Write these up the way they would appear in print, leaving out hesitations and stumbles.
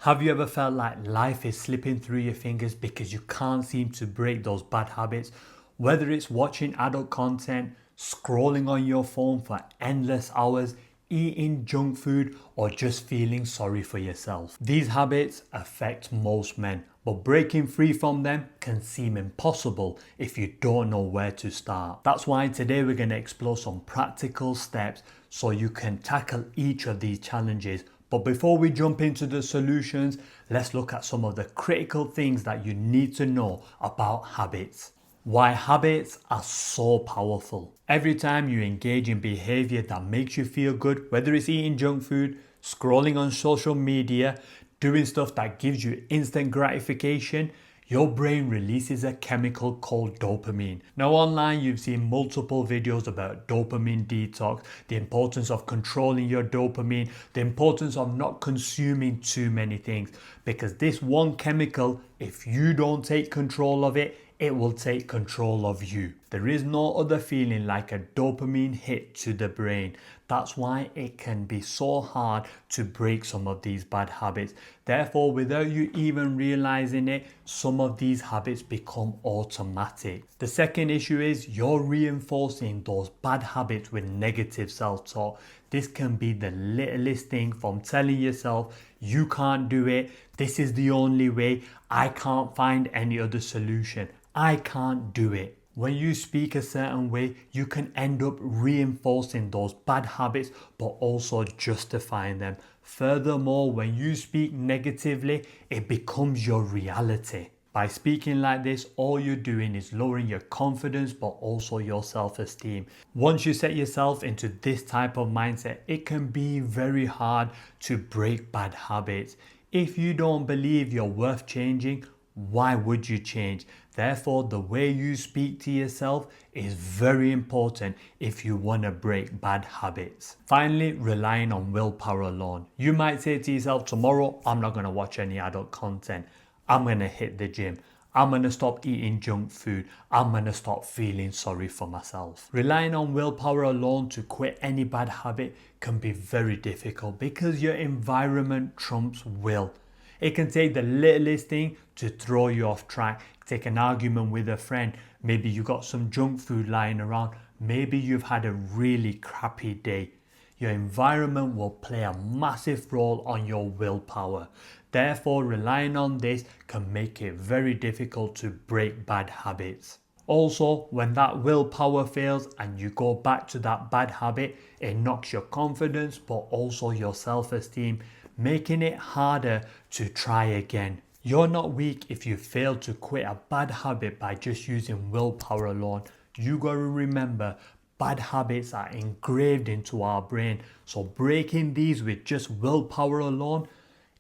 Have you ever felt like life is slipping through your fingers because you can't seem to break those bad habits? Whether it's watching adult content, scrolling on your phone for endless hours, eating junk food, or just feeling sorry for yourself. These habits affect most men, but breaking free from them can seem impossible if you don't know where to start. That's why today we're going to explore some practical steps so you can tackle each of these challenges. But before we jump into the solutions, let's look at some of the critical things that you need to know about habits. Why habits are so powerful. Every time you engage in behavior that makes you feel good, whether it's eating junk food, scrolling on social media, doing stuff that gives you instant gratification, your brain releases a chemical called dopamine. Now online you've seen multiple videos about dopamine detox, the importance of controlling your dopamine, the importance of not consuming too many things, because this one chemical, if you don't take control of it, it will take control of you. There is no other feeling like a dopamine hit to the brain. That's why it can be so hard to break some of these bad habits. Therefore, without you even realizing it, some of these habits become automatic. The second issue is you're reinforcing those bad habits with negative self-talk. This can be the littlest thing, from telling yourself you can't do it, this is the only way, I can't find any other solution, I can't do it. When you speak a certain way, you can end up reinforcing those bad habits but also justifying them. Furthermore, when you speak negatively, it becomes your reality. By speaking like this, all you're doing is lowering your confidence but also your self-esteem. Once you set yourself into this type of mindset, it can be very hard to break bad habits. If you don't believe you're worth changing, why would you change? Therefore, the way you speak to yourself is very important if you want to break bad habits. Finally, relying on willpower alone. You might say to yourself, tomorrow I'm not going to watch any adult content. I'm going to hit the gym. I'm going to stop eating junk food. I'm going to stop feeling sorry for myself. Relying on willpower alone to quit any bad habit can be very difficult because your environment trumps will. It can take the littlest thing to throw you off track. Take an argument with a friend. Maybe you got some junk food lying around. Maybe you've had a really crappy day. Your environment will play a massive role on your willpower. Therefore, relying on this can make it very difficult to break bad habits. Also, when that willpower fails and you go back to that bad habit, it knocks your confidence but also your self-esteem, making it harder to try again. You're not weak if you fail to quit a bad habit by just using willpower alone. You gotta remember, bad habits are engraved into our brain, so breaking these with just willpower alone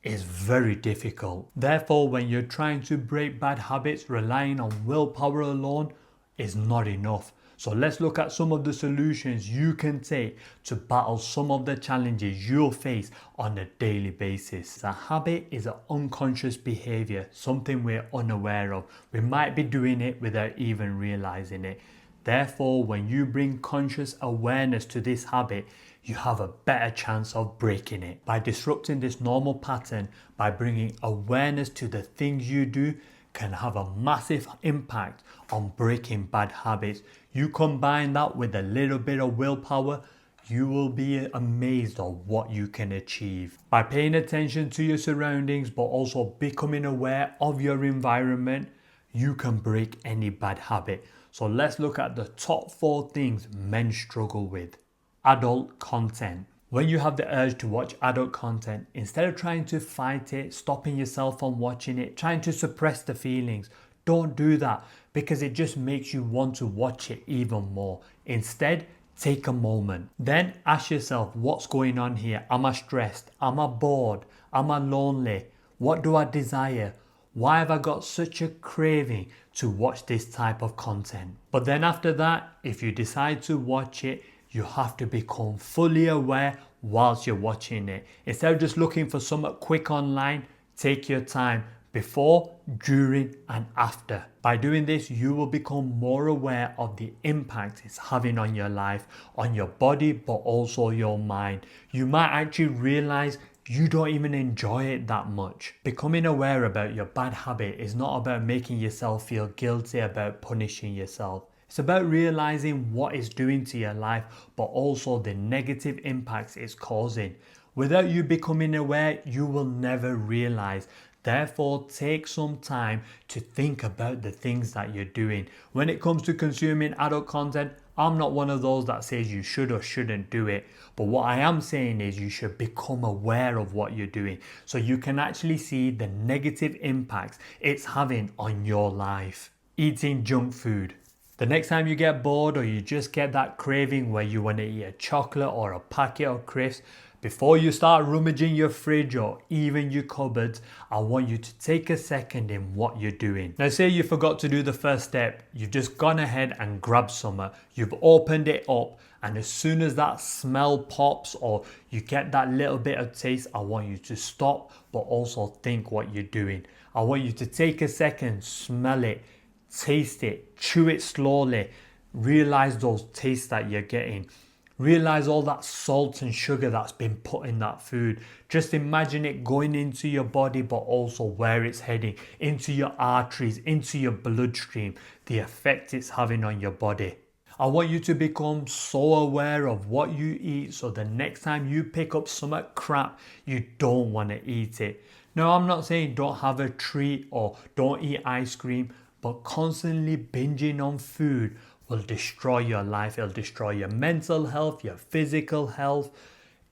is very difficult. Therefore, when you're trying to break bad habits, relying on willpower alone is not enough. So let's look at some of the solutions you can take to battle some of the challenges you'll face on a daily basis. A habit is an unconscious behavior, something we're unaware of. We might be doing it without even realizing it. Therefore, when you bring conscious awareness to this habit, you have a better chance of breaking it. By disrupting this normal pattern, by bringing awareness to the things you do, can have a massive impact on breaking bad habits. You combine that with a little bit of willpower, you will be amazed at what you can achieve. By paying attention to your surroundings but also becoming aware of your environment, you can break any bad habit. So let's look at the top 4 things men struggle with. Adult content. When you have the urge to watch adult content, instead of trying to fight it, stopping yourself from watching it, trying to suppress the feelings, don't do that, because it just makes you want to watch it even more. Instead, take a moment. Then ask yourself, what's going on here? Am I stressed? Am I bored? Am I lonely? What do I desire? Why have I got such a craving to watch this type of content? But then after that, if you decide to watch it, you have to become fully aware whilst you're watching it. Instead of just looking for something quick online, take your time before, during and after. By doing this, you will become more aware of the impact it's having on your life, on your body, but also your mind. You might actually realize you don't even enjoy it that much. Becoming aware about your bad habit is not about making yourself feel guilty about punishing yourself. It's about realizing what it's doing to your life, but also the negative impacts it's causing. Without you becoming aware, you will never realize. Therefore, take some time to think about the things that you're doing. When it comes to consuming adult content, I'm not one of those that says you should or shouldn't do it. But what I am saying is you should become aware of what you're doing so you can actually see the negative impacts it's having on your life. Eating junk food. The next time you get bored or you just get that craving where you want to eat a chocolate or a packet of crisps, before you start rummaging your fridge or even your cupboards, I want you to take a second in what you're doing. Now say you forgot to do the first step, you've just gone ahead and grabbed some, you've opened it up, and as soon as that smell pops or you get that little bit of taste, I want you to stop but also think what you're doing. I want you to take a second, smell it, taste it, chew it slowly, realize those tastes that you're getting. Realize all that salt and sugar that's been put in that food. Just imagine it going into your body, but also where it's heading, into your arteries, into your bloodstream, the effect it's having on your body. I want you to become so aware of what you eat so the next time you pick up some crap, you don't want to eat it. Now, I'm not saying don't have a treat or don't eat ice cream, but constantly binging on food will destroy your life. It'll destroy your mental health, your physical health.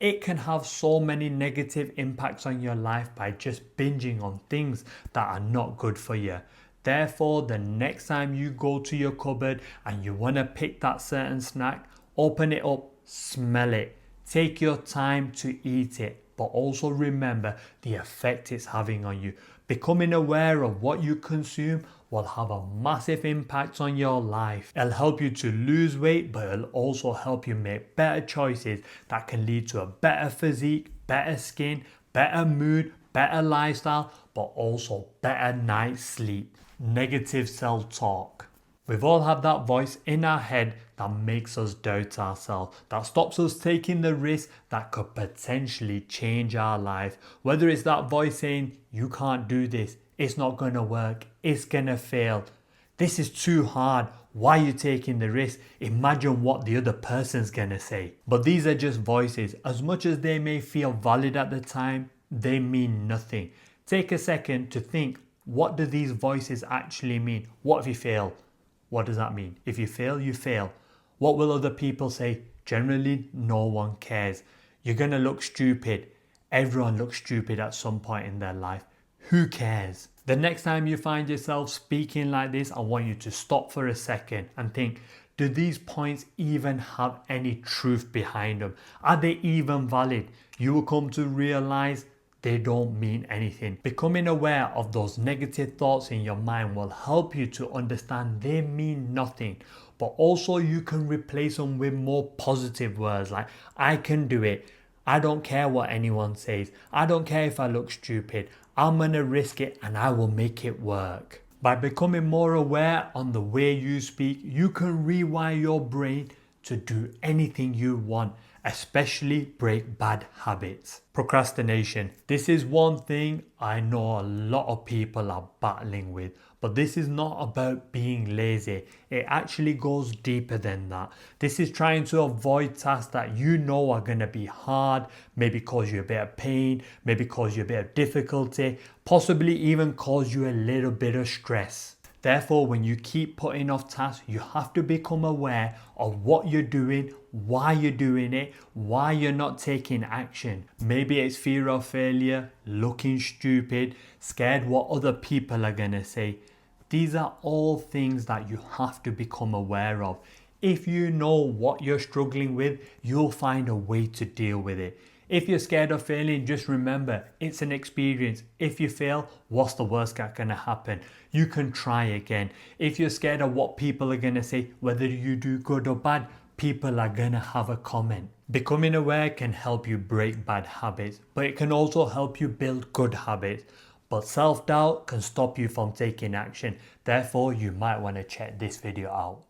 It can have so many negative impacts on your life by just binging on things that are not good for you. Therefore, the next time you go to your cupboard and you want to pick that certain snack, open it up, smell it, take your time to eat it, but also remember the effect it's having on you. Becoming aware of what you consume will have a massive impact on your life. It'll help you to lose weight, but it'll also help you make better choices that can lead to a better physique, better skin, better mood, better lifestyle, but also better night's sleep. Negative self-talk. We've all had that voice in our head that makes us doubt ourselves, that stops us taking the risk that could potentially change our life. Whether it's that voice saying, you can't do this, it's not going to work, it's going to fail, this is too hard, why are you taking the risk? Imagine what the other person's going to say. But these are just voices. As much as they may feel valid at the time, they mean nothing. Take a second to think, what do these voices actually mean? What if you fail? What does that mean? If you fail, you fail. What will other people say? Generally, no one cares. You're going to look stupid. Everyone looks stupid at some point in their life. Who cares? The next time you find yourself speaking like this, I want you to stop for a second and think, do these points even have any truth behind them? Are they even valid? You will come to realize they don't mean anything. Becoming aware of those negative thoughts in your mind will help you to understand they mean nothing. But also you can replace them with more positive words like, I can do it. I don't care what anyone says. I don't care if I look stupid. I'm gonna risk it and I will make it work. By becoming more aware on the way you speak, you can rewire your brain to do anything you want, especially break bad habits. Procrastination. This is one thing I know a lot of people are battling with, but this is not about being lazy. It actually goes deeper than that. This is trying to avoid tasks that you know are going to be hard, maybe cause you a bit of pain, maybe cause you a bit of difficulty, possibly even cause you a little bit of stress. Therefore, when you keep putting off tasks, you have to become aware of what you're doing, why you're doing it, why you're not taking action. Maybe it's fear of failure, looking stupid, scared what other people are going to say. These are all things that you have to become aware of. If you know what you're struggling with, you'll find a way to deal with it. If you're scared of failing, just remember, it's an experience. If you fail, what's the worst that's going to happen? You can try again. If you're scared of what people are going to say, whether you do good or bad, people are going to have a comment. Becoming aware can help you break bad habits, but it can also help you build good habits. But self-doubt can stop you from taking action. Therefore, you might want to check this video out.